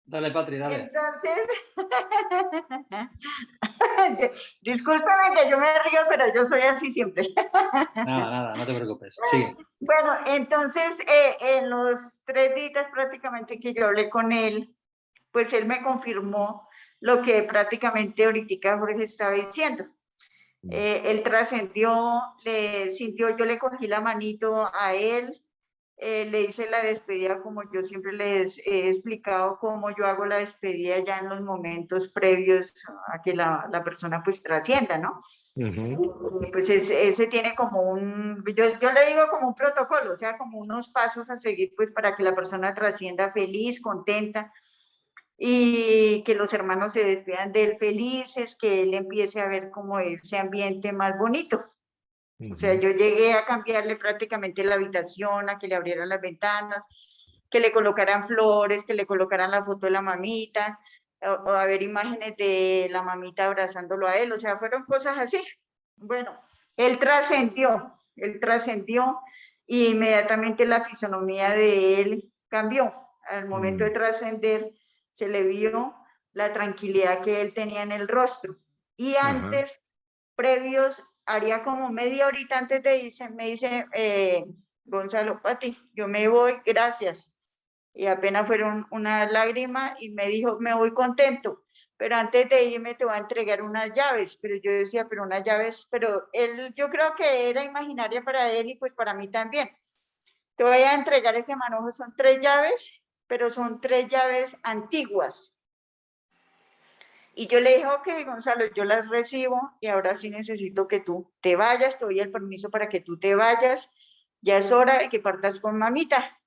Dale, Patri, dale. Entonces, discúlpeme que yo me río, pero yo soy así siempre. Nada, nada, no te preocupes. Sigue. Bueno, entonces, en los 3 días prácticamente que yo hablé con él, pues él me confirmó lo que prácticamente ahorita Jorge estaba diciendo. Él trascendió, le sintió, yo le cogí la manito a él, le hice la despedida como yo siempre les he explicado cómo yo hago la despedida ya en los momentos previos a que la persona pues trascienda, ¿no? Pues ese tiene como yo le digo como un protocolo, o sea, como unos pasos a seguir pues para que la persona trascienda feliz, contenta y que los hermanos se despidan de él felices, que él empiece a ver como ese ambiente más bonito. O sea, yo llegué a cambiarle prácticamente la habitación, a que le abrieran las ventanas, que le colocaran flores, que le colocaran la foto de la mamita, o a ver imágenes de la mamita abrazándolo a él, o sea, fueron cosas así. Bueno, él trascendió y inmediatamente la fisonomía de él cambió. Al momento de trascender, se le vio la tranquilidad que él tenía en el rostro. Y antes, previos, haría como media horita antes de irse, me dice, Gonzalo, Pati, yo me voy, gracias. Y apenas fueron una lágrima y me dijo, me voy contento, pero antes de irme te voy a entregar unas llaves. Pero yo decía, pero unas llaves, pero él, yo creo que era imaginaria para él y pues para mí también. Te voy a entregar ese manojo, son 3 llaves, pero son 3 llaves antiguas. Y yo le dije, ok, Gonzalo, yo las recibo y ahora sí necesito que tú te vayas, te doy el permiso para que tú te vayas, ya es hora de que partas con mamita.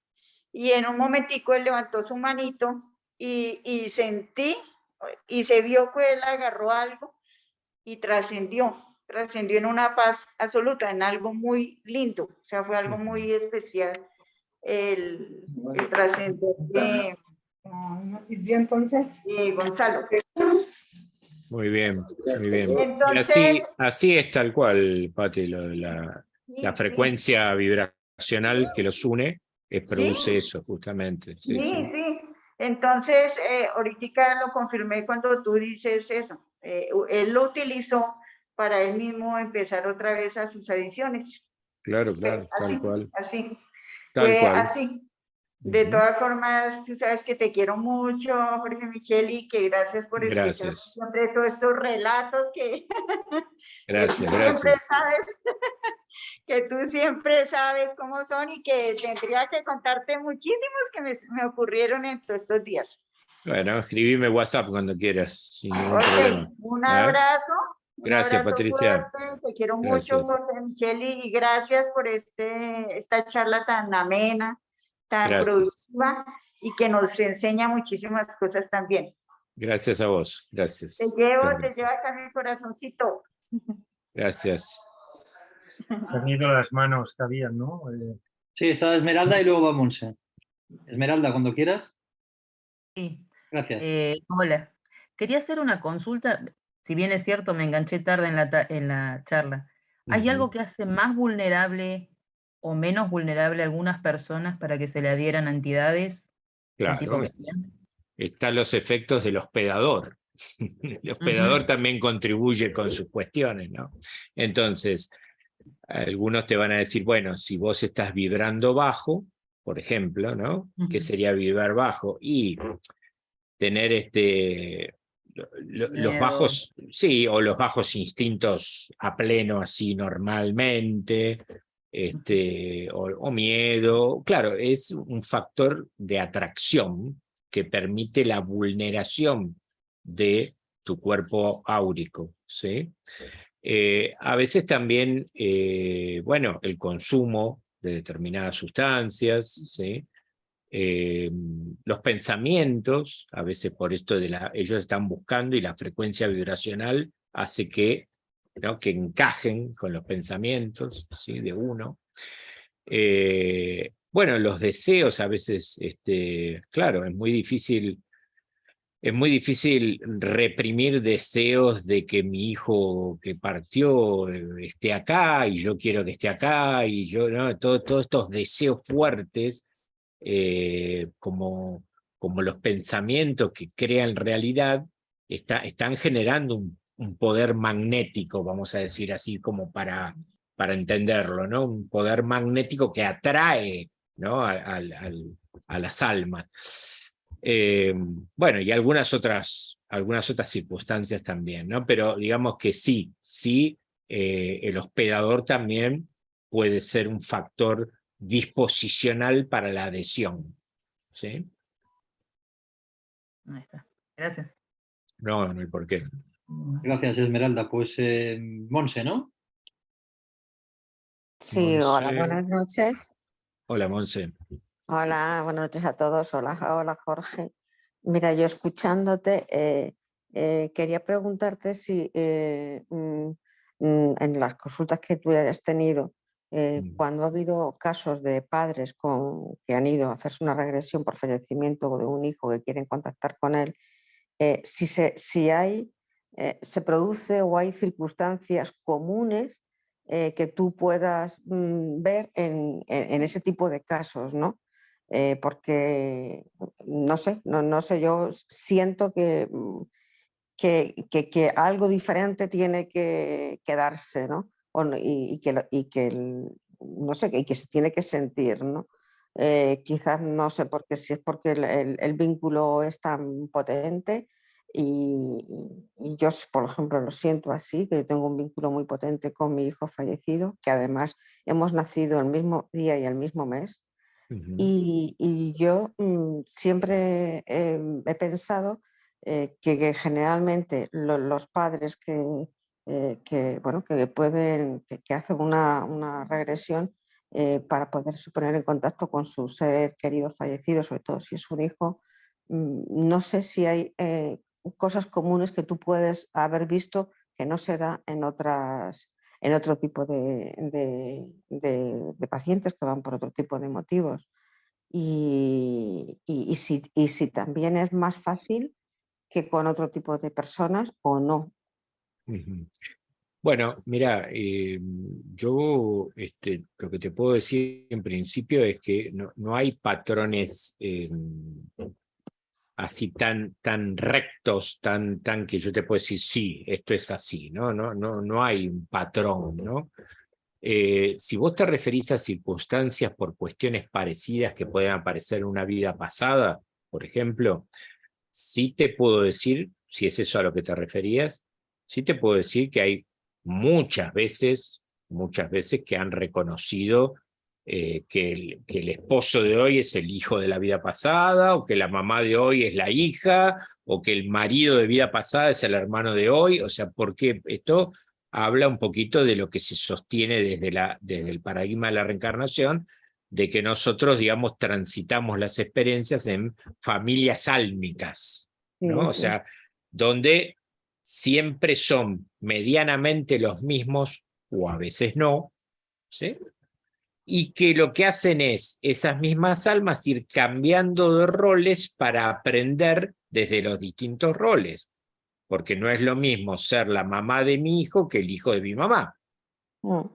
Y en un momentico él levantó su manito y sentí y se vio que él agarró algo y trascendió en una paz absoluta, en algo muy lindo, o sea, fue algo muy especial el trascender ¿No sirvió entonces? Gonzalo. Muy bien, muy bien. Entonces, así es tal cual, Pati, la sí, frecuencia vibracional que los une produce sí, eso, justamente. Sí, sí, sí. sí. Entonces, ahorita lo confirmé cuando tú dices eso. Él lo utilizó para él mismo empezar otra vez a sus adiciones. Claro, claro, Así, tal cual. así. Tal Fue cual. así. De todas formas, tú sabes que te quiero mucho, Jorge Micheli, y que gracias por escuchar Gracias. siempre todos estos relatos que, Gracias, tú siempre gracias. sabes, que tú siempre sabes cómo son y que tendría que contarte muchísimos que me ocurrieron en todos estos días. Bueno, escribime WhatsApp cuando quieras, sin ningún Ok, problema. un abrazo. Un Gracias, abrazo Patricia. fuerte, te quiero mucho, Gracias. Jorge Micheli, y gracias por esta charla tan amena, tan Gracias. productiva y que nos enseña muchísimas cosas también. Gracias a vos. Te Gracias. llevo acá mi corazoncito. Gracias. Se han ido las manos que habían, ¿no? Sí, está Esmeralda y luego va Monse. Esmeralda, cuando quieras. Sí. Gracias. Hola. Quería hacer una consulta. Si bien es cierto, me enganché tarde en la charla. ¿Hay algo que hace más vulnerable o menos vulnerable a algunas personas para que se le adhieran a entidades del tipo Claro, que sean? están los efectos del hospedador. El hospedador también contribuye con sus cuestiones, ¿no? Entonces, algunos te van a decir, bueno, si vos estás vibrando bajo, por ejemplo, ¿no? ¿Qué sería vibrar bajo? Y tener los Miedo. bajos, sí, o los bajos instintos a pleno, así normalmente, o miedo. Claro, es un factor de atracción que permite la vulneración de tu cuerpo áurico, ¿sí? A veces también, bueno, el consumo de determinadas sustancias, ¿sí? Los pensamientos, a veces por esto ellos están buscando y la frecuencia vibracional hace que, ¿no? que encajen con los pensamientos, ¿sí? de uno. Bueno, los deseos a veces, claro, es muy difícil reprimir deseos de que mi hijo que partió esté acá y yo quiero que esté acá y yo, ¿no? Todos estos deseos fuertes como como los pensamientos que crean realidad están generando un poder magnético, vamos a decir así, como para entenderlo, ¿no? Un poder magnético que atrae, ¿no? A las almas. Bueno, y algunas otras circunstancias también, ¿no? Pero digamos que sí, el hospedador también puede ser un factor disposicional para la adhesión, ¿sí? Ahí está. Gracias. No hay por qué. Gracias, Esmeralda. Pues Monse, ¿no? Sí, hola, Monse. buenas noches. Hola, Monse. Hola, buenas noches a todos. Hola, Jorge. Mira, yo escuchándote, quería preguntarte si en las consultas que tú hayas tenido, cuando ha habido casos de padres que han ido a hacerse una regresión por fallecimiento de un hijo que quieren contactar con él, si se produce o hay circunstancias comunes que tú puedas ver en ese tipo de casos, ¿no? Porque no sé, yo siento que algo diferente tiene que darse, ¿no? No sé, y que se tiene que sentir, ¿no? Quizás no sé porque si es porque el vínculo es tan potente y yo, por ejemplo, lo siento así, que yo tengo un vínculo muy potente con mi hijo fallecido, que además hemos nacido el mismo día y el mismo mes. Y yo siempre he pensado que generalmente los padres bueno, que hacen una regresión para poderse poner en contacto con su ser querido fallecido, sobre todo si es un hijo, no sé si hay cosas comunes que tú puedes haber visto que no se da en otro tipo de pacientes que van por otro tipo de motivos. Y si también es más fácil que con otro tipo de personas o no. Bueno, mira, yo lo que te puedo decir en principio es que no hay patrones así tan rectos, tan que yo te puedo decir, sí, esto es así, ¿no? No hay un patrón, ¿no? Si vos te referís a circunstancias por cuestiones parecidas que pueden aparecer en una vida pasada, por ejemplo, sí te puedo decir, si es eso a lo que te referías, sí te puedo decir que hay muchas veces que han reconocido que el esposo de hoy es el hijo de la vida pasada, o que la mamá de hoy es la hija, o que el marido de vida pasada es el hermano de hoy, o sea, porque esto habla un poquito de lo que se sostiene desde el paradigma de la reencarnación, de que nosotros, digamos, transitamos las experiencias en familias álmicas, ¿no? Sí, O sí. sea, donde siempre son medianamente los mismos, o a veces no, ¿sí? Y que lo que hacen es esas mismas almas ir cambiando de roles para aprender desde los distintos roles, porque no es lo mismo ser la mamá de mi hijo que el hijo de mi mamá.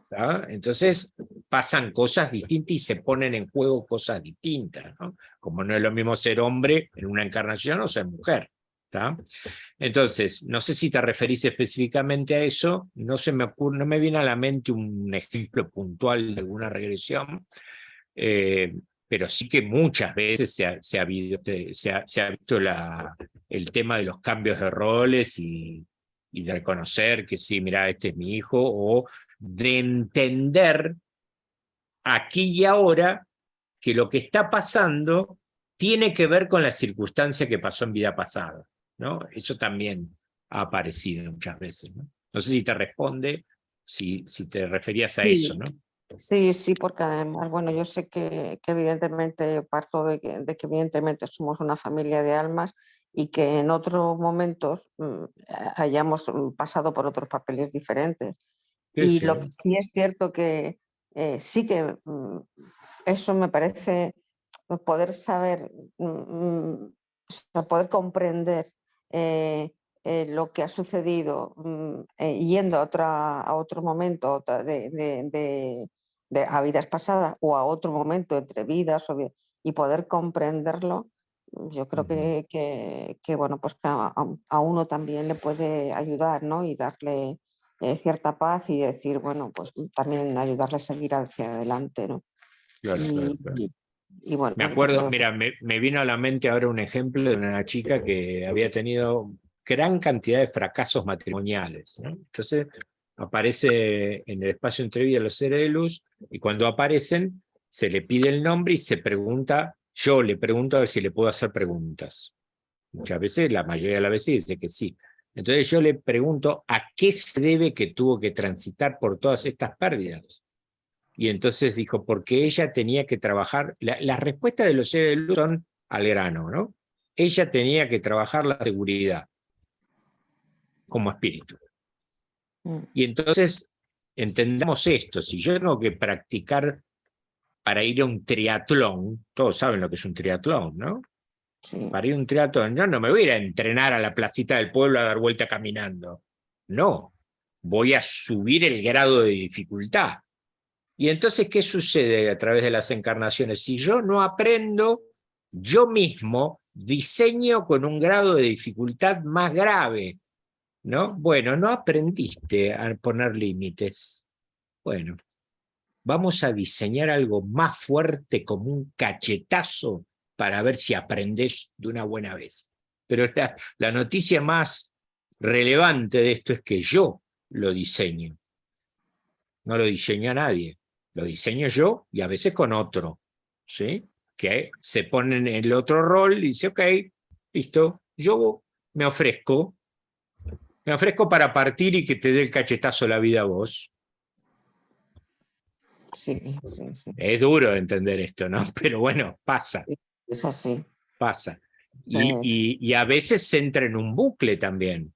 ¿Tá? Entonces pasan cosas distintas y se ponen en juego cosas distintas, ¿no? Como no es lo mismo ser hombre en una encarnación o ser mujer. ¿Tá? Entonces, no sé si te referís específicamente a eso, no me viene a la mente un ejemplo puntual de alguna regresión, pero sí que muchas veces se ha visto el tema de los cambios de roles y de reconocer que sí, mira, este es mi hijo, o de entender aquí y ahora que lo que está pasando tiene que ver con la circunstancia que pasó en vida pasada, ¿no? Eso también ha aparecido muchas veces, ¿no? No sé si te responde, si te referías a eso, ¿no? Sí, porque además, bueno, yo sé que evidentemente parto de que evidentemente somos una familia de almas y que en otros momentos hayamos pasado por otros papeles diferentes. Sí, Y sí. lo que sí es cierto que sí que eso me parece poder saber, o sea, poder comprender lo que ha sucedido yendo a otro momento a vidas pasadas o a otro momento entre vidas y poder comprenderlo yo creo que, bueno, pues que a uno también le puede ayudar, ¿no? Y darle cierta paz y decir, bueno, pues también ayudarle a seguir hacia adelante, ¿no? Claro, Y, claro. y bueno, Me pues yo acuerdo, creo que mira, me vino a la mente ahora un ejemplo de una chica que había tenido gran cantidad de fracasos matrimoniales, ¿no? Entonces aparece en el espacio entrevista los seres de luz y cuando aparecen se le pide el nombre y se pregunta, yo le pregunto a ver si le puedo hacer preguntas. Muchas veces, la mayoría de las veces dice que sí. Entonces yo le pregunto a qué se debe que tuvo que transitar por todas estas pérdidas. Y entonces dijo, porque ella tenía que trabajar, las respuestas de los seres de luz son al grano, ¿no? Ella tenía que trabajar la seguridad como espíritu. Y entonces entendamos esto, si yo tengo que practicar para ir a un triatlón, todos saben lo que es un triatlón, ¿no? sí. Para ir a un triatlón, yo no me voy a ir a entrenar a la placita del pueblo a dar vuelta caminando. No, voy a subir el grado de dificultad. Y entonces, ¿qué sucede a través de las encarnaciones? Si yo no aprendo, yo mismo diseño con un grado de dificultad más grave, ¿no? Bueno, no aprendiste a poner límites. Bueno, vamos a diseñar algo más fuerte como un cachetazo para ver si aprendés de una buena vez. Pero la noticia más relevante de esto es que yo lo diseño. No lo diseña nadie. Lo diseño yo y a veces con otro, ¿sí? Que se pone en el otro rol y dice, ok, listo, yo me ofrezco para partir y que te dé el cachetazo la vida a vos. Sí, sí, sí. Es duro entender esto, ¿no? Pero bueno, pasa, Es así. pasa. Es- Y a veces se entra en un bucle también.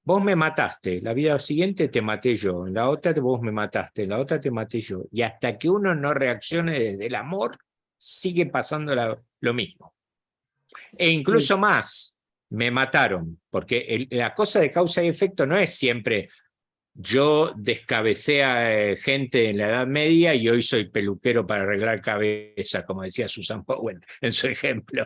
Vos me mataste, la vida siguiente te maté yo, en la otra vos me mataste, en la otra te maté yo. Y hasta que uno no reaccione desde el amor, sigue pasando lo mismo. E incluso más, me mataron, porque la cosa de causa y efecto no es siempre yo descabecé a gente en la Edad Media y hoy soy peluquero para arreglar cabeza, como decía Susan Powell en su ejemplo.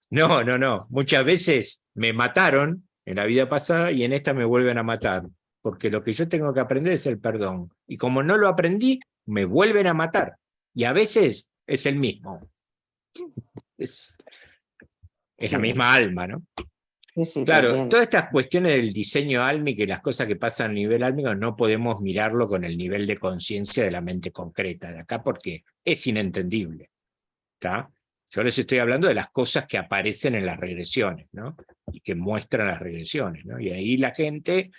No, no, no. Muchas veces me mataron en la vida pasada y en esta me vuelven a matar, porque lo que yo tengo que aprender es el perdón. Y como no lo aprendí, me vuelven a matar. Y a veces es el mismo. Es la sí, misma alma, ¿no? sí, sí, te Claro, entiendo. todas estas cuestiones del diseño álmico y las cosas que pasan a nivel álmico no podemos mirarlo con el nivel de conciencia de la mente concreta de acá porque es inentendible. ¿Está? Yo les estoy hablando de las cosas que aparecen en las regresiones, ¿no? Y que muestran las regresiones, ¿no? Y ahí la gente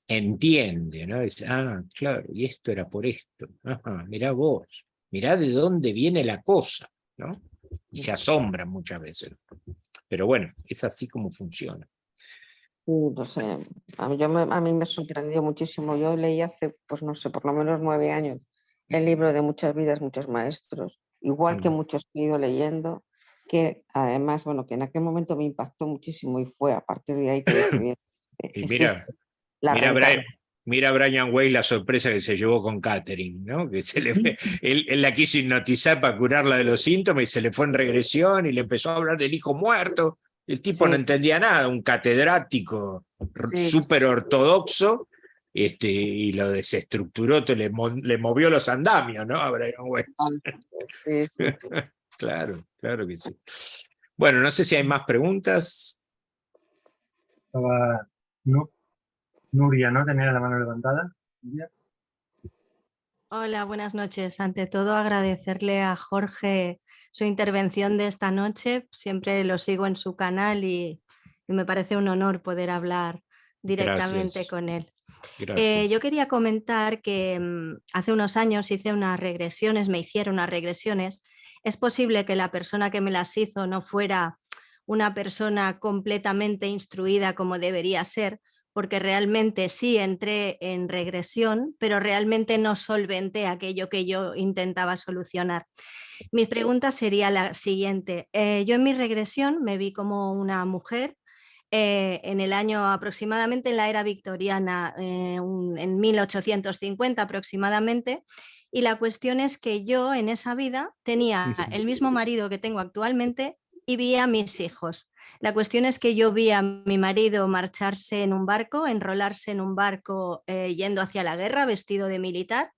entiende, ¿no? Dice, ah, claro, y esto era por esto. Ajá, mirá vos, mirá de dónde viene la cosa, ¿no? Y se asombran muchas veces. Pero bueno, es así como funciona. Sí, no sé, a mí me sorprendió muchísimo. Yo leí hace, pues no sé, por lo menos 9 años el libro de Muchas vidas, muchos maestros, igual que muchos que he ido leyendo, que además, bueno, que en aquel momento me impactó muchísimo y fue a partir de ahí que dije, bien, Y existe la mira, reencarnación. mira Brian Way la sorpresa que se llevó con Catherine, ¿no? Que él la quiso hipnotizar para curarla de los síntomas y se le fue en regresión y le empezó a hablar del hijo muerto. El tipo no Sí, entendía nada, un catedrático sí, súper ortodoxo, y lo desestructuró, le movió los andamios, ¿no? A Brian Way. sí, sí, sí. Claro, claro que sí. Bueno, no sé si hay más preguntas. Estaba Nuria, ¿no? Tenía la mano levantada. Nuria. Hola, buenas noches. Ante todo, agradecerle a Jorge su intervención de esta noche. Siempre lo sigo en su canal y me parece un honor poder hablar directamente Gracias. con él. Gracias. Yo quería comentar que hace unos años hice unas regresiones, me hicieron unas regresiones. Es posible que la persona que me las hizo no fuera una persona completamente instruida como debería ser, porque realmente sí entré en regresión, pero realmente no solventé aquello que yo intentaba solucionar. Mi pregunta sería la siguiente. Yo en mi regresión me vi como una mujer en el año aproximadamente en la era victoriana, en 1850 aproximadamente, y la cuestión es que yo en esa vida tenía el mismo marido que tengo actualmente, y vi a mis hijos. La cuestión es que yo vi a mi marido marcharse en un barco, enrolarse en un barco yendo hacia la guerra, vestido de militar.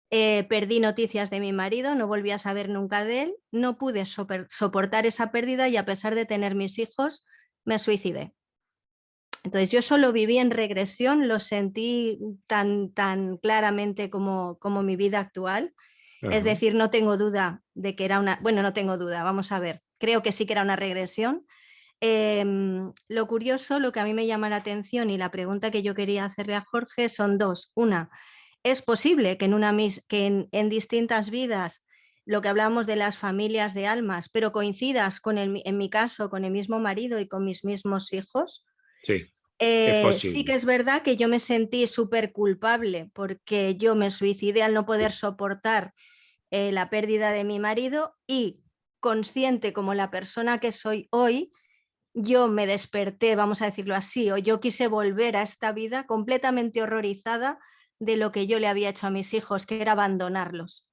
Perdí noticias de mi marido, no volví a saber nunca de él, no pude soportar esa pérdida y a pesar de tener mis hijos, me suicidé. Entonces yo solo viví en regresión, lo sentí tan claramente como mi vida actual. Es decir, no tengo duda de que era una... Bueno, no tengo duda, vamos a ver. Creo que sí que era una regresión. Lo curioso, lo que a mí me llama la atención y la pregunta que yo quería hacerle a Jorge son dos. Una, ¿es posible que en distintas vidas, lo que hablábamos de las familias de almas, pero coincidas en mi caso, con el mismo marido y con mis mismos hijos? Sí, es posible. Sí que es verdad que yo me sentí súper culpable porque yo me suicidé al no poder soportar la pérdida de mi marido y consciente como la persona que soy hoy, yo me desperté, vamos a decirlo así, o yo quise volver a esta vida completamente horrorizada de lo que yo le había hecho a mis hijos, que era abandonarlos.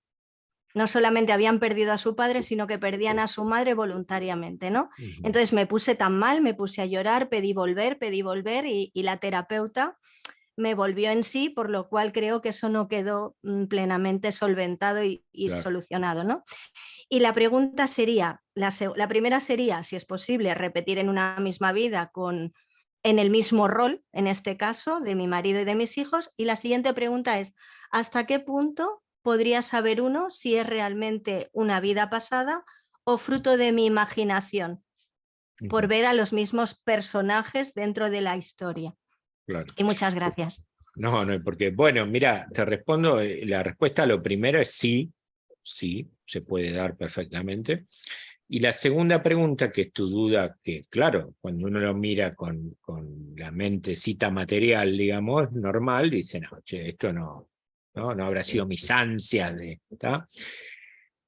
No solamente habían perdido a su padre, sino que perdían a su madre voluntariamente, ¿no? Entonces me puse tan mal, me puse a llorar, pedí volver y la terapeuta me volvió en sí, por lo cual creo que eso no quedó plenamente solventado y Claro. solucionado, ¿no? Y la pregunta sería, la primera sería, si es posible, repetir en una misma vida en el mismo rol, en este caso, de mi marido y de mis hijos. Y la siguiente pregunta es, ¿hasta qué punto podría saber uno si es realmente una vida pasada o fruto de mi imaginación, por ver a los mismos personajes dentro de la historia? Claro. Y muchas gracias. No, porque, bueno, mira, te respondo, la respuesta a lo primero es sí, se puede dar perfectamente. Y la segunda pregunta, que es tu duda, que claro, cuando uno lo mira con la mentecita material, digamos, normal, dice, no, che, esto no habrá sido mis ansias de... ¿tá?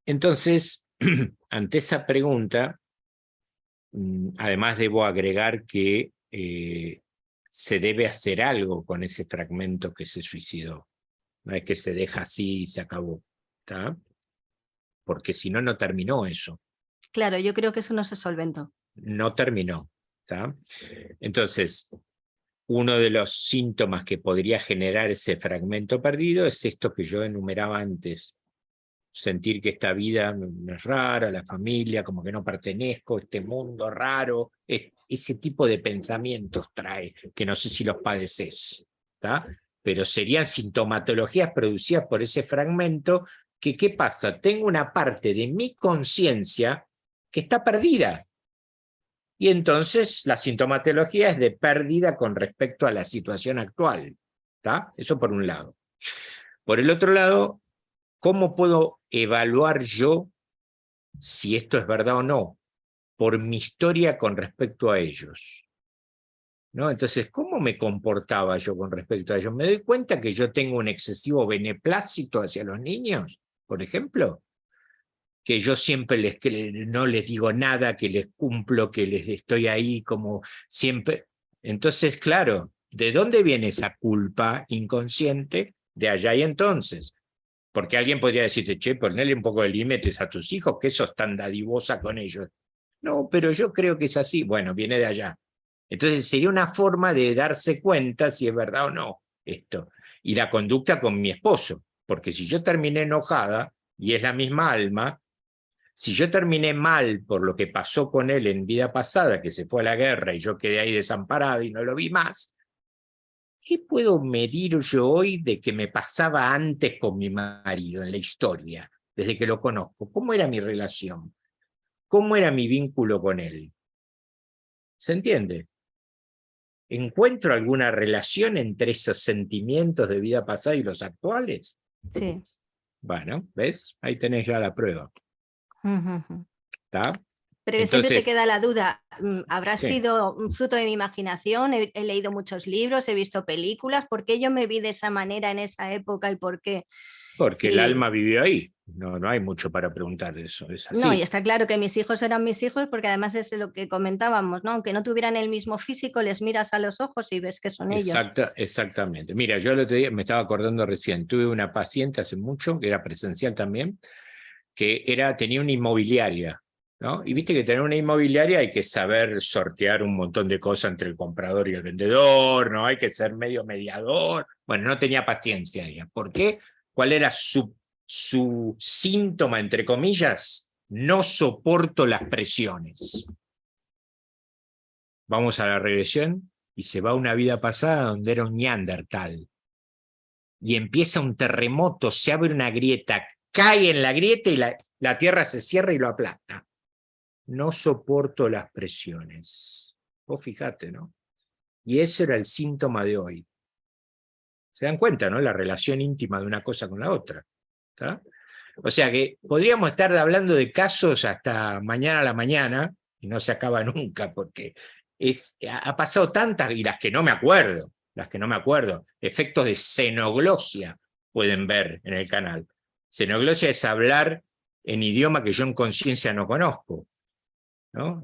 Entonces, ante esa pregunta, además debo agregar que se debe hacer algo con ese fragmento que se suicidó. No es que se deja así y se acabó, ¿tá? Porque si no, no terminó eso. Claro, yo creo que eso no se solventó. No terminó, ¿tá? Entonces, uno de los síntomas que podría generar ese fragmento perdido es esto que yo enumeraba antes. Sentir que esta vida es rara, la familia, como que no pertenezco, este mundo raro, ese tipo de pensamientos trae, que no sé si los padeces, ¿tá? Pero serían sintomatologías producidas por ese fragmento que, ¿qué pasa? Tengo una parte de mi conciencia que está perdida. Y entonces la sintomatología es de pérdida con respecto a la situación actual, ¿tá? Eso por un lado. Por el otro lado, ¿cómo puedo evaluar yo si esto es verdad o no? Por mi historia con respecto a ellos, ¿no? Entonces, ¿cómo me comportaba yo con respecto a ellos? ¿Me doy cuenta que yo tengo un excesivo beneplácito hacia los niños, por ejemplo? Que yo siempre no les digo nada, que les cumplo, que les estoy ahí como siempre. Entonces, claro, ¿de dónde viene esa culpa inconsciente? De allá y entonces. Porque alguien podría decirte, che, ponele un poco de límites a tus hijos, que sos tan dadivosa con ellos. No, pero yo creo que es así. Bueno, viene de allá. Entonces sería una forma de darse cuenta si es verdad o no esto. Y la conducta con mi esposo. Porque si yo terminé enojada, y es la misma alma, si yo terminé mal por lo que pasó con él en vida pasada, que se fue a la guerra y yo quedé ahí desamparado y no lo vi más, ¿qué puedo medir yo hoy de que me pasaba antes con mi marido en la historia, desde que lo conozco? ¿Cómo era mi relación? ¿Cómo era mi vínculo con él? ¿Se entiende? ¿Encuentro alguna relación entre esos sentimientos de vida pasada y los actuales? Sí. Bueno, ¿ves? Ahí tenés ya la prueba. ¿Está? Pero que siempre te queda la duda, ¿habrá sí. sido un fruto de mi imaginación? He leído muchos libros, he visto películas, ¿por qué yo me vi de esa manera en esa época y por qué? Porque el alma vivió ahí. No hay mucho para preguntar de eso, es así. No, y está claro que mis hijos eran mis hijos porque además es lo que comentábamos, ¿no? Aunque no tuvieran el mismo físico, les miras a los ojos y ves que son ellos. Exactamente. Mira, yo el otro día me estaba acordando recién, tuve una paciente hace mucho, que era presencial también, que tenía una inmobiliaria, ¿no? Y viste que tener una inmobiliaria hay que saber sortear un montón de cosas entre el comprador y el vendedor, ¿no? Hay que ser medio mediador. Bueno, no tenía paciencia ella. ¿Por qué? ¿Cuál era su síntoma, entre comillas? No soporto las presiones. Vamos a la regresión y se va a una vida pasada donde era un neandertal. Y empieza un terremoto, se abre una grieta, cae en la grieta y la tierra se cierra y lo aplasta. No soporto las presiones. Vos fijate, ¿no? Y eso era el síntoma de hoy. ¿Se dan cuenta, no? La relación íntima de una cosa con la otra. ¿Está? O sea que podríamos estar hablando de casos hasta mañana a la mañana, y no se acaba nunca, porque ha pasado tantas, y las que no me acuerdo, efectos de xenoglosia pueden ver en el canal. Xenoglosia es hablar en idioma que yo en conciencia no conozco, ¿no?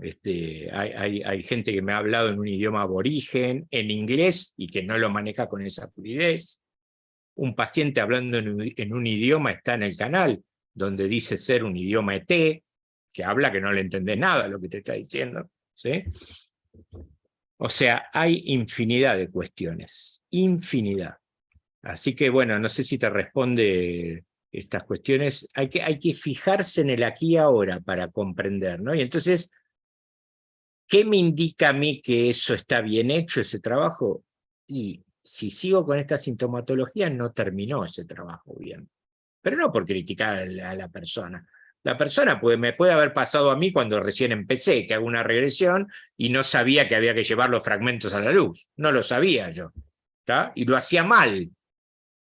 Hay gente que me ha hablado en un idioma aborigen, en inglés, y que no lo maneja con esa fluidez. Un paciente hablando en un idioma está en el canal, donde dice ser un idioma ET, que habla que no le entendés nada de lo que te está diciendo, ¿sí? O sea, hay infinidad de cuestiones, infinidad. Así que bueno, no sé si te responde estas cuestiones. Hay que fijarse en el aquí y ahora para comprender, ¿no? Y entonces, ¿qué me indica a mí que eso está bien hecho, ese trabajo? Y si sigo con esta sintomatología, no terminó ese trabajo bien. Pero no por criticar a la persona. La persona me puede haber pasado a mí cuando recién empecé, que hago una regresión y no sabía que había que llevar los fragmentos a la luz. No lo sabía yo. ¿Tá? Y lo hacía mal.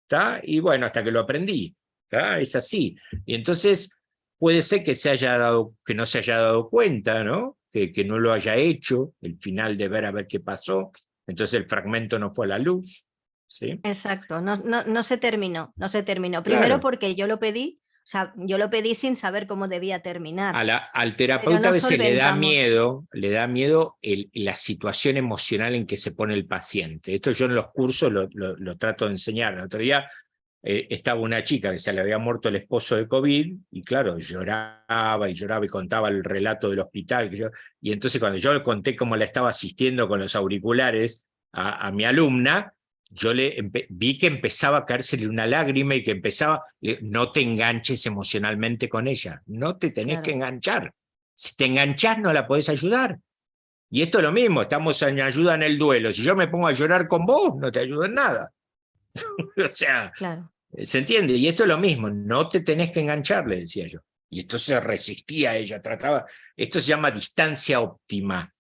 ¿Tá? Y bueno, hasta que lo aprendí. ¿Tá? Es así. Y entonces puede ser que que no se haya dado cuenta, ¿no? Que no lo haya hecho, el final de ver a ver qué pasó. Entonces el fragmento no fue a la luz. ¿Sí? Exacto, no se terminó, no se terminó. Primero Claro. porque yo lo pedí, o sea, yo lo pedí sin saber cómo debía terminar. Al terapeuta no a veces le da solventamos. miedo la situación emocional en que se pone el paciente. Esto yo en los cursos lo trato de enseñar. El otro día estaba una chica que se le había muerto el esposo de COVID, y claro, lloraba y contaba el relato del hospital. Y entonces cuando yo le conté cómo la estaba asistiendo con los auriculares a mi alumna, yo vi que empezaba a caérsele una lágrima y que empezaba, no te enganches emocionalmente con ella, no te tenés Claro. que enganchar. Si te enganchás no la podés ayudar. Y esto es lo mismo, estamos en ayuda en el duelo. Si yo me pongo a llorar con vos, no te ayudo en nada. O sea, Claro. ¿se entiende? Y esto es lo mismo, no te tenés que enganchar, le decía yo. Y entonces resistía a ella, esto se llama distancia óptima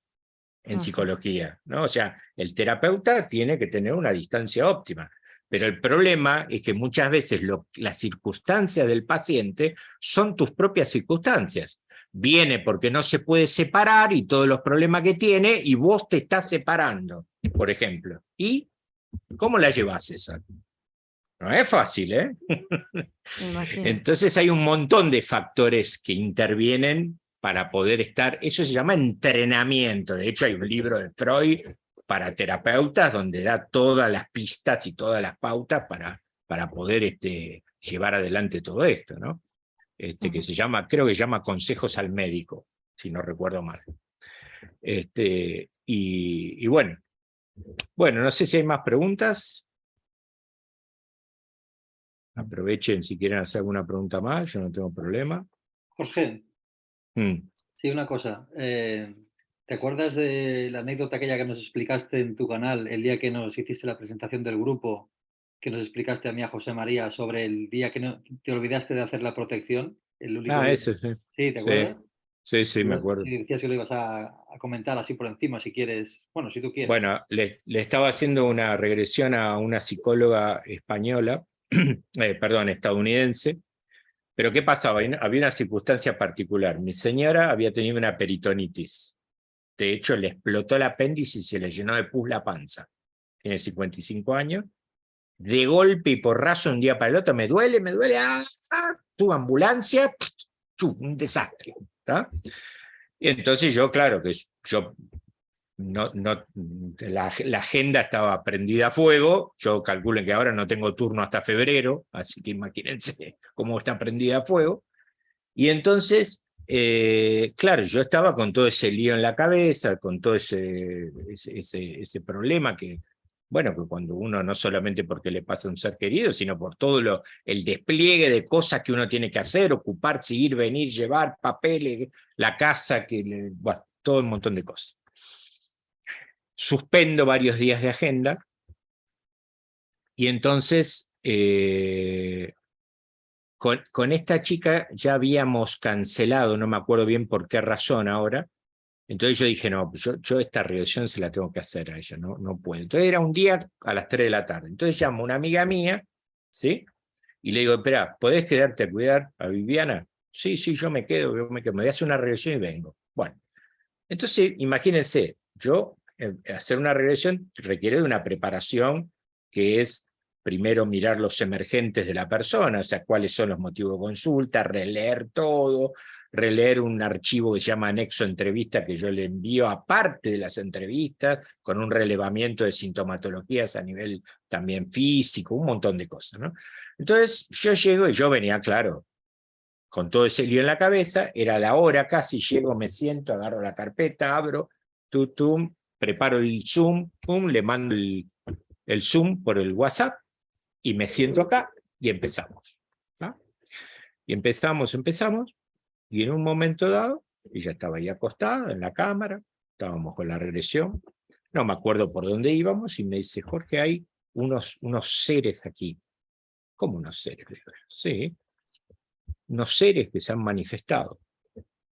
en psicología, ¿no? O sea, el terapeuta tiene que tener una distancia óptima, pero el problema es que muchas veces las circunstancias del paciente son tus propias circunstancias. Viene porque no se puede separar y todos los problemas que tiene, y vos te estás separando, por ejemplo. ¿Y cómo la llevas esa? No es fácil, ¿eh? Me imagino. Entonces hay un montón de factores que intervienen para poder estar, eso se llama entrenamiento. De hecho hay un libro de Freud para terapeutas donde da todas las pistas y todas las pautas para poder llevar adelante todo esto, ¿no? Que se llama, creo que se llama Consejos al Médico, si no recuerdo mal. Y bueno, no sé si hay más preguntas. Aprovechen si quieren hacer alguna pregunta más, yo no tengo problema. Jorge, sí, una cosa. ¿Te acuerdas de la anécdota aquella que nos explicaste en tu canal el día que nos hiciste la presentación del grupo, que nos explicaste a mí, a José María, sobre el día que te olvidaste de hacer la protección? El único día. Ese sí. Sí, ¿te acuerdas? Sí, me acuerdo. Y decías que lo ibas a comentar así por encima, si quieres. Bueno, si tú quieres. Bueno, le estaba haciendo una regresión a una psicóloga española, perdón, estadounidense, pero ¿qué pasaba? Había una circunstancia particular. Mi señora había tenido una peritonitis. De hecho, le explotó el apéndice y se le llenó de pus la panza. Tiene 55 años. De golpe y porrazo, un día para el otro, me duele, tuve ambulancia, un desastre. ¿Tá? Y entonces yo, claro, que yo la agenda estaba prendida a fuego. Yo calculo que ahora no tengo turno hasta febrero, así que imagínense cómo está prendida a fuego. Y entonces claro, yo estaba con todo ese lío en la cabeza, con todo ese problema que, bueno, que cuando uno, no solamente porque le pasa a un ser querido, sino por todo el despliegue de cosas que uno tiene que hacer, ocuparse, ir, venir, llevar, papeles, la casa, bueno, todo un montón de cosas. Suspendo varios días de agenda y entonces con esta chica ya habíamos cancelado, no me acuerdo bien por qué razón ahora. Entonces yo dije, no, yo esta regresión se la tengo que hacer a ella, no puedo. Entonces era un día a las 3 de la tarde. Entonces llamo a una amiga mía, ¿sí? Y le digo, espera, ¿podés quedarte a cuidar a Viviana? Sí, yo me quedo, me voy a hacer una regresión y vengo. Bueno, entonces imagínense, hacer una regresión requiere de una preparación que es primero mirar los emergentes de la persona, o sea, cuáles son los motivos de consulta, releer todo, releer un archivo que se llama anexo entrevista que yo le envío aparte de las entrevistas, con un relevamiento de sintomatologías a nivel también físico, un montón de cosas, ¿no? Entonces yo llego y yo venía, claro, con todo ese lío en la cabeza, era la hora casi, llego, me siento, agarro la carpeta, abro, preparo el Zoom, le mando el Zoom por el WhatsApp, y me siento acá y empezamos. ¿No? Y empezamos, y en un momento dado, ella estaba ahí acostada en la cámara, estábamos con la regresión, no me acuerdo por dónde íbamos, y me dice, Jorge, hay unos seres aquí. ¿Cómo unos seres? Sí, unos seres que se han manifestado.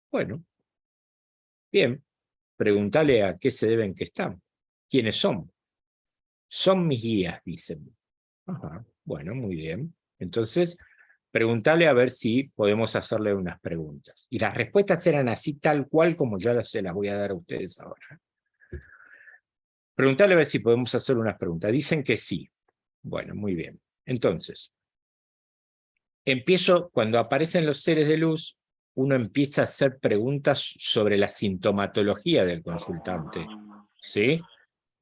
Bueno, bien, pregúntale a qué se deben que están. ¿Quiénes son? Son mis guías, dicen. Ajá, bueno, muy bien. Entonces, preguntarle a ver si podemos hacerle unas preguntas. Y las respuestas eran así tal cual como yo se las voy a dar a ustedes ahora. Preguntarle a ver si podemos hacer unas preguntas. Dicen que sí. Bueno, muy bien. Entonces, cuando aparecen los seres de luz, uno empieza a hacer preguntas sobre la sintomatología del consultante. ¿Sí?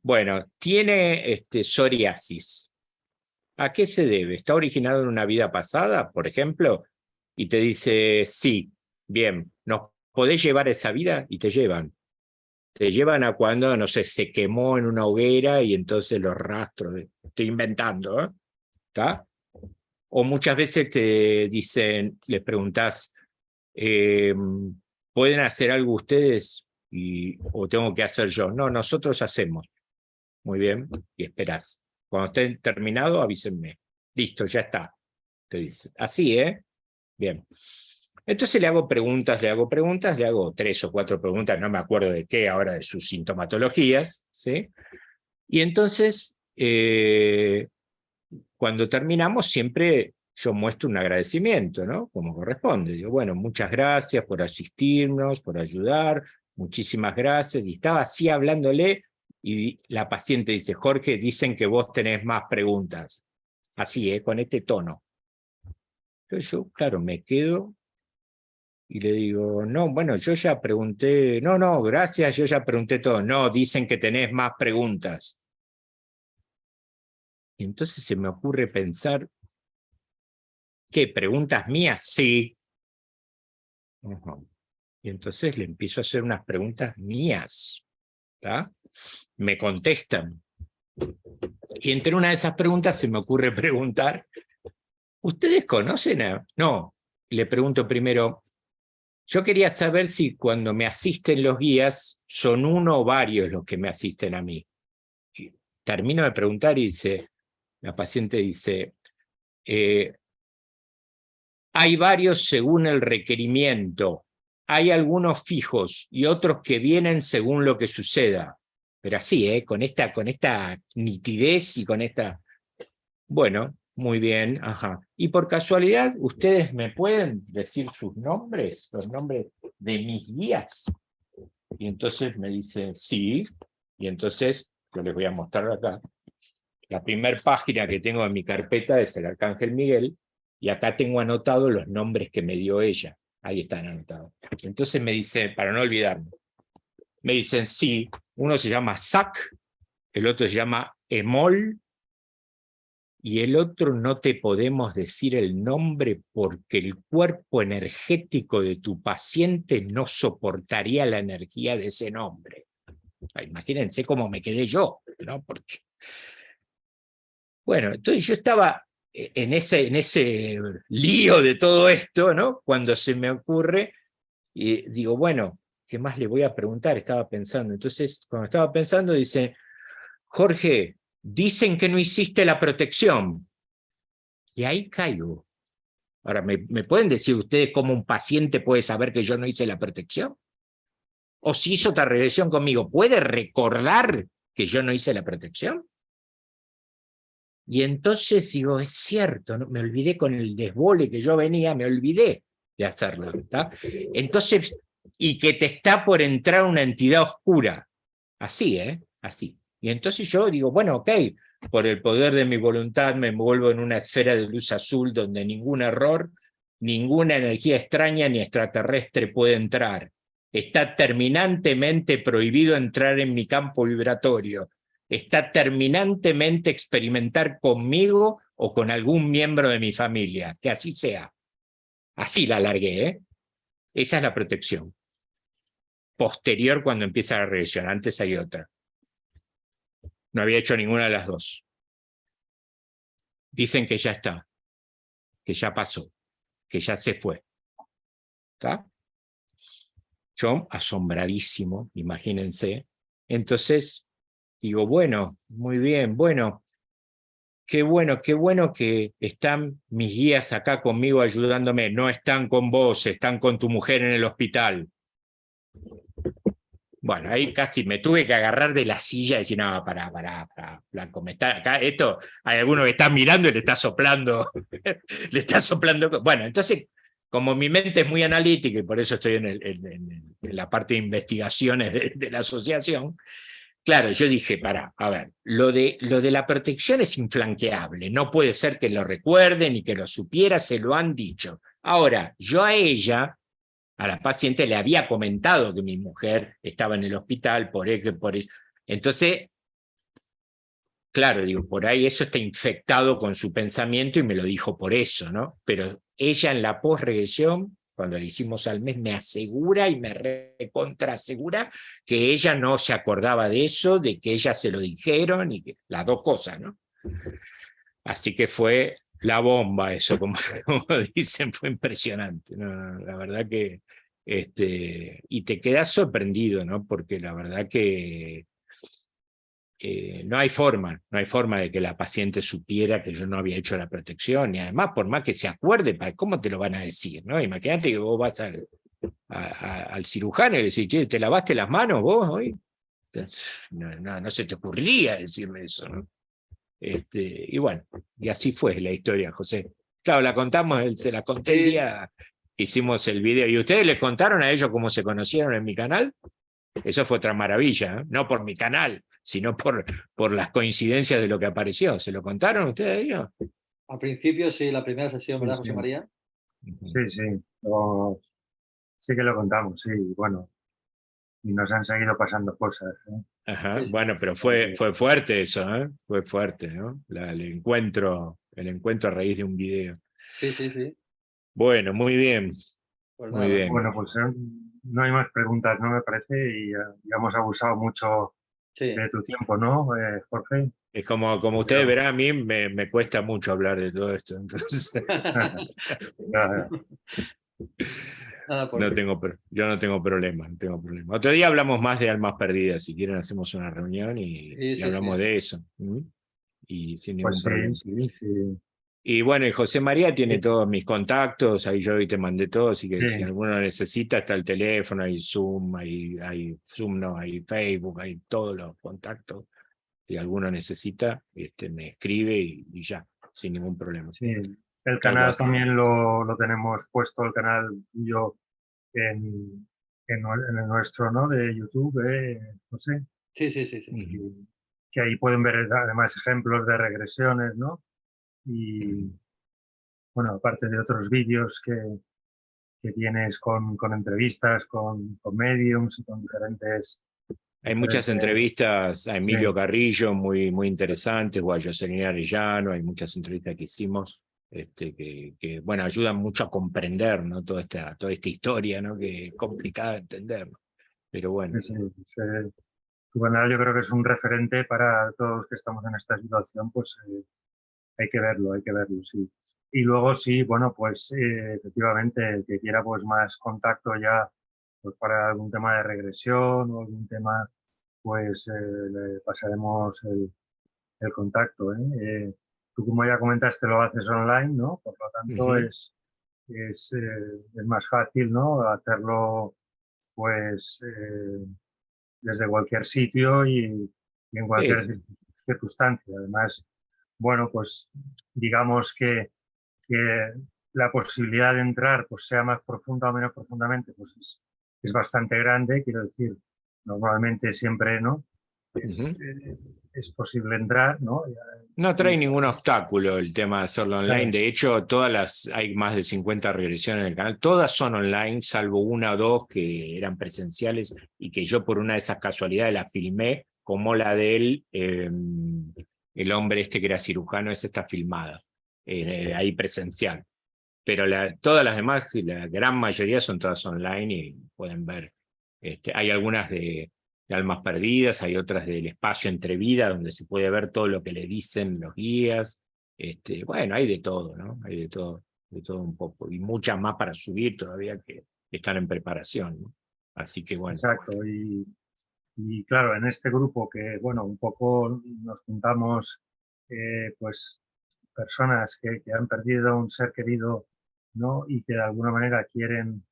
Bueno, tiene psoriasis. ¿A qué se debe? ¿Está originado en una vida pasada, por ejemplo? Y te dice, sí, bien, ¿nos podés llevar esa vida? Y te llevan. Te llevan a cuando, no sé, se quemó en una hoguera y entonces los rastros, estoy inventando, ¿eh? ¿Está? O muchas veces te dicen, les preguntás, ¿pueden hacer algo ustedes o tengo que hacer yo? No, nosotros hacemos. Muy bien, y esperás. Cuando estén terminado, avísenme. Listo, ya está. Te dice. Así, ¿eh? Bien. Entonces le hago 3 o 4 preguntas, no me acuerdo de qué ahora, de sus sintomatologías, ¿sí? Y entonces, cuando terminamos, siempre yo muestro un agradecimiento, ¿no? Como corresponde. Digo, bueno, muchas gracias por asistirnos, por ayudar, muchísimas gracias. Y estaba así hablándole, y la paciente dice, Jorge, dicen que vos tenés más preguntas. Así, con este tono. Entonces yo, claro, me quedo y le digo, no, bueno, yo ya pregunté, no, gracias, yo ya pregunté todo. No, dicen que tenés más preguntas. Y entonces se me ocurre pensar, ¿qué? ¿Preguntas mías? Sí. Y entonces le empiezo a hacer unas preguntas mías. ¿Tá? Me contestan. Y entre una de esas preguntas se me ocurre preguntar, ¿ustedes conocen a...? No, le pregunto primero, yo quería saber si cuando me asisten los guías son uno o varios los que me asisten a mí. Y termino de preguntar y la paciente dice, hay varios según el requerimiento, hay algunos fijos y otros que vienen según lo que suceda. Pero así, con esta nitidez y con esta... Bueno, muy bien, ajá. Y por casualidad, ¿ustedes me pueden decir sus nombres? Los nombres de mis guías. Y entonces me dice, sí. Y entonces, yo les voy a mostrar acá. La primera página que tengo en mi carpeta es el Arcángel Miguel, y acá tengo anotados los nombres que me dio ella. Ahí están anotados. Entonces me dice, para no olvidarme, me dicen, sí, uno se llama Sac, el otro se llama Emol, y el otro no te podemos decir el nombre porque el cuerpo energético de tu paciente no soportaría la energía de ese nombre. Imagínense cómo me quedé yo, ¿no? Porque... Bueno, entonces yo estaba en ese lío de todo esto, ¿no? Cuando se me ocurre, y digo, bueno, ¿qué más le voy a preguntar? Estaba pensando. Entonces, cuando estaba pensando, dice, Jorge, dicen que no hiciste la protección. Y ahí caigo. Ahora, ¿me pueden decir ustedes cómo un paciente puede saber que yo no hice la protección? O si hizo otra regresión conmigo, ¿puede recordar que yo no hice la protección? Y entonces digo, es cierto, ¿no? Me olvidé con el desbole que yo venía, me olvidé de hacerlo. ¿Tá? Entonces, y que te está por entrar una entidad oscura. Así, así. Y entonces yo digo, bueno, ok, por el poder de mi voluntad me envuelvo en una esfera de luz azul donde ningún error, ninguna energía extraña ni extraterrestre puede entrar. Está terminantemente prohibido entrar en mi campo vibratorio. Está terminantemente experimentar conmigo o con algún miembro de mi familia. Que así sea. Así la alargué, ¿eh? Esa es la protección. Posterior cuando empieza la regresión. Antes hay otra. No había hecho ninguna de las dos. Dicen que ya está, que ya pasó, que ya se fue. ¿Está? Yo, asombradísimo, imagínense. Entonces, digo, bueno, muy bien, bueno que están mis guías acá conmigo ayudándome. No están con vos, están con tu mujer en el hospital. Bueno, ahí casi me tuve que agarrar de la silla y decir, no, pará, Blanco, acá esto, hay alguno que está mirando y le está soplando, le está soplando. Bueno, entonces, como mi mente es muy analítica y por eso estoy en la parte de investigaciones de la asociación, claro, yo dije, pará, a ver, lo de la protección es inflanqueable, no puede ser que lo recuerde ni que lo supiera, se lo han dicho. Ahora, yo a ella... A la paciente le había comentado que mi mujer estaba en el hospital, por eso. Entonces, claro, digo, por ahí eso está infectado con su pensamiento y me lo dijo por eso, ¿no? Pero ella en la posregresión, cuando le hicimos al mes, me asegura y me recontraasegura que ella no se acordaba de eso, de que ella se lo dijeron, y que, las dos cosas, ¿no? Así que fue la bomba eso, como dicen, fue impresionante, ¿no? La verdad que, y te quedas sorprendido, ¿no? Porque la verdad que no hay forma de que la paciente supiera que yo no había hecho la protección, y además, por más que se acuerde, ¿cómo te lo van a decir, no? Imagínate que vos vas al cirujano y le decís, che, ¿te lavaste las manos vos hoy? No se te ocurriría decirle eso, ¿no? Y bueno, y así fue la historia, José. Claro, la contamos, se la conté el día, hicimos el video. ¿Y ustedes les contaron a ellos cómo se conocieron en mi canal? Eso fue otra maravilla, ¿eh? No por mi canal, sino por las coincidencias de lo que apareció. ¿Se lo contaron ustedes a ellos? Al principio sí, la primera sesión, ¿verdad, José María? Sí, sí, sí que lo contamos, sí, bueno, y nos han seguido pasando cosas. Ajá, Sí, sí. bueno, pero fue fuerte eso, ¿eh? Fue fuerte, ¿no? El encuentro a raíz de un video. Sí, sí, sí. Bueno, muy bien. Pues Muy nada. bien. Bueno, pues no hay más preguntas, ¿no? Me parece, y ya hemos abusado mucho Sí. de tu tiempo, ¿no, Jorge? Es como ustedes verán, a mí me cuesta mucho hablar de todo esto, entonces Ya. Nada, yo no tengo problema, no tengo problema. Otro día hablamos más de almas perdidas, si quieren hacemos una reunión y sí, hablamos sí. de eso. Y sin ningún Pues problema. sí. Y bueno, y José María tiene todos mis contactos, ahí yo hoy te mandé todo, así que si Sí. alguno necesita, está el teléfono, hay Zoom, hay Zoom, no, hay Facebook, hay todos los contactos. Si alguno necesita, me escribe y ya, sin ningún problema. Sí, el Tal canal vez. también lo tenemos puesto, el canal tuyo en el nuestro, ¿no? De YouTube, no sé. Sí, sí, sí. Que ahí pueden ver además ejemplos de regresiones, ¿no? Y bueno, aparte de otros vídeos que tienes con entrevistas, con mediums y con diferentes Hay muchas entrevistas a Emilio Carrillo muy, muy interesantes, o a Jocelyn Arellano, hay muchas entrevistas que hicimos que, bueno, ayudan mucho a comprender, ¿no? toda esta historia, ¿no? Que es complicada de entender, ¿no? Pero bueno. Sí, tu canal yo creo que es un referente para todos los que estamos en esta situación, pues hay que verlo, sí. Y luego sí, bueno, pues efectivamente, el que quiera pues más contacto ya pues para algún tema de regresión o algún tema, pues le pasaremos el contacto. Tú, como ya comentaste, lo haces online, ¿no? Por lo tanto, es más fácil, ¿no? Hacerlo, pues, desde cualquier sitio y en cualquier circunstancia. Además, bueno, pues, digamos que la posibilidad de entrar, pues, sea más profunda o menos profundamente, pues es bastante grande. Quiero decir, normalmente siempre, ¿no? Es posible entrar, ¿no? No trae ningún obstáculo el tema de hacerlo online. De hecho, hay más de 50 regresiones en el canal. Todas son online, salvo una o dos que eran presenciales y que yo por una de esas casualidades la filmé, como la de él, el hombre que era cirujano, esa está filmada, ahí presencial. Pero todas las demás, la gran mayoría son todas online y pueden ver. Hay algunas de Almas Perdidas, hay otras del Espacio entre Vida, donde se puede ver todo lo que le dicen los guías. Bueno, hay de todo, ¿no? Hay de todo un poco. Y muchas más para subir todavía que están en preparación, ¿no? Así que bueno. Exacto. Y claro, en este grupo que, bueno, un poco nos juntamos, pues, personas que han perdido un ser querido, ¿no? Y que de alguna manera quieren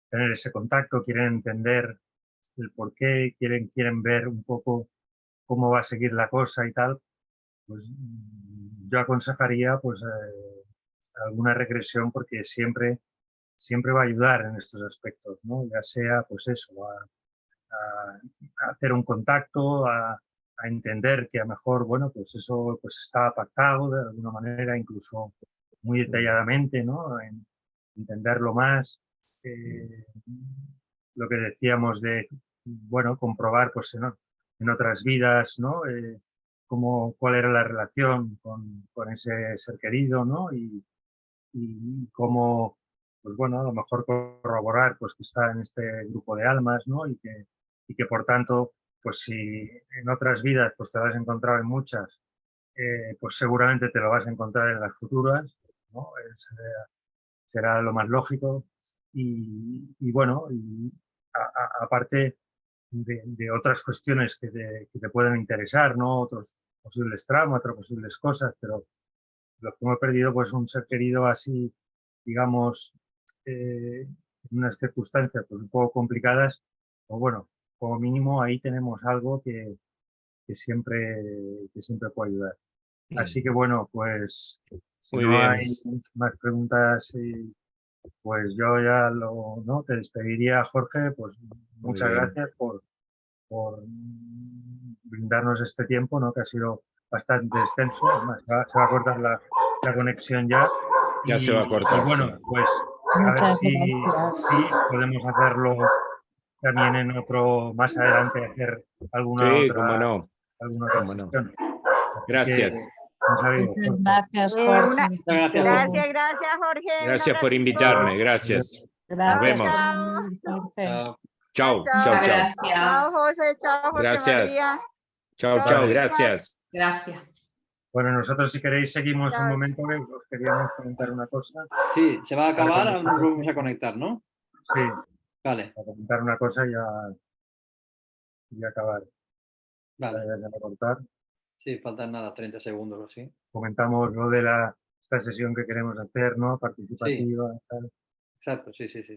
tener ese contacto, quieren entender el por qué, quieren ver un poco cómo va a seguir la cosa y tal, pues yo aconsejaría pues alguna regresión, porque siempre va a ayudar en estos aspectos, ¿no? Ya sea pues eso, a hacer un contacto, a entender que a lo mejor, bueno, pues eso pues está pactado de alguna manera, incluso muy detalladamente, ¿no? En entenderlo más. Lo que decíamos de, bueno, comprobar pues en otras vidas, ¿no? Cuál era la relación con ese ser querido, ¿no? Y cómo, pues bueno, a lo mejor corroborar pues que está en este grupo de almas, ¿no? Y que por tanto, pues si en otras vidas pues te lo has encontrado en muchas, pues seguramente te lo vas a encontrar en las futuras, ¿no? Será lo más lógico. Y bueno, aparte de otras cuestiones que te pueden interesar, ¿no? Otros posibles traumas, otras posibles cosas, pero los que hemos perdido pues un ser querido así, digamos, en unas circunstancias pues un poco complicadas, pues bueno, como mínimo ahí tenemos algo que siempre puede ayudar. Así que bueno, pues si muy no bien. hay más preguntas, pues yo ya ¿no? Te despediría, Jorge, pues muchas gracias por brindarnos este tiempo, ¿no? Que ha sido bastante extenso. Además, se va a cortar la conexión ya. Ya se va a cortar. Y bueno, sí. pues a ver si podemos hacerlo también en otro, más adelante, hacer alguna Sí, otra, cómo no. sesión. Gracias. Un saludo, Jorge. Gracias, Jorge. Gracias, Jorge. Gracias por Un invitarme. Gracias. Nos Gracias vemos. por venir, Jorge. Chao, Chao. chao, chao. Chao, José. Chao, José Gracias. María. Chao, Chao, chao. Vale. Gracias. Gracias. Bueno, nosotros si queréis seguimos un Chao. momento, que os queríamos comentar una cosa. Sí, se va a acabar, Ahora ahora nos volvemos a conectar, ¿no? Sí, Vale, a comentar una cosa y acabar. vale. Ya se va a cortar. Sí, faltan nada, 30 segundos o así. Comentamos lo de esta sesión que queremos hacer, ¿no? Sí, Participativa, tal. exacto, sí, sí, sí.